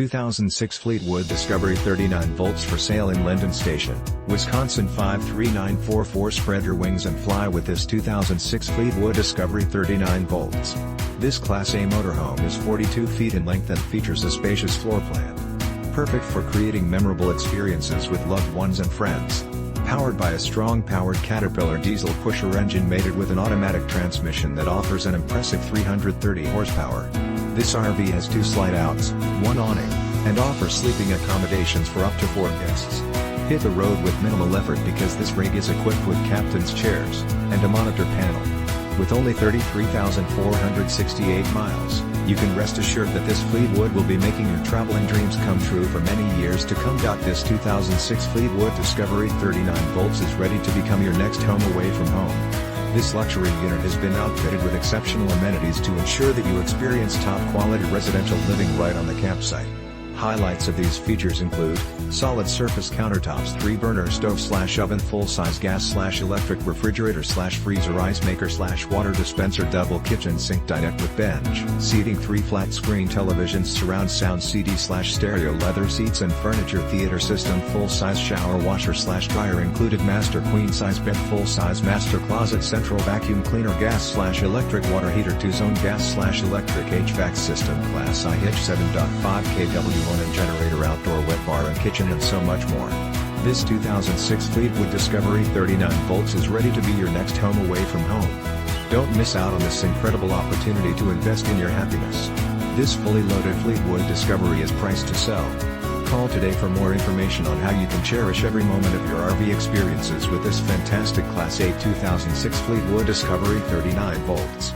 2006 Fleetwood Discovery 39 volts for sale in Lyndon Station, Wisconsin 53944. Spread your wings and fly with this 2006 Fleetwood Discovery 39 volts. This Class A motorhome is 42 feet in length and features a spacious floor plan. Perfect for creating memorable experiences with loved ones and friends. Powered by a strong-powered Caterpillar diesel pusher engine mated with an automatic transmission that offers an impressive 330 horsepower. This RV has 2 slide-outs, 1 awning, and offers sleeping accommodations for up to 4 guests. Hit the road with minimal effort because this rig is equipped with captain's chairs and a monitor panel. With only 33,468 miles, you can rest assured that this Fleetwood will be making your traveling dreams come true for many years to come. This 2006 Fleetwood Discovery 39 volts is ready to become your next home away from home. This luxury unit has been outfitted with exceptional amenities to ensure that you experience top-quality residential living right on the campsite. Highlights of these features include solid Surface CountertopsThree Burner Stove / OvenFull Size Gas / electric refrigerator / FreezerIce Maker / water DispenserDouble kitchen SinkDinette with bench, SeatingThree flat screen televisions, surround SoundCD / StereoLeather seats and furniture, theater system, full size shower washer / dryer, IncludedMaster queen size bed, full size master closet, central vacuum cleaner, gas / electric water heater 2 zone gas / electric HVAC system, Class IH7.5 kW Onan generator, outdoor wet bar and kitchen, and so much more. This 2006 Fleetwood Discovery 39 volts is ready to be your next home away from home. Don't miss out on this incredible opportunity to invest in your happiness. This fully loaded Fleetwood Discovery is priced to sell. Call today for more information on how you can cherish every moment of your RV experiences with this fantastic Class A 2006 Fleetwood Discovery 39 volts.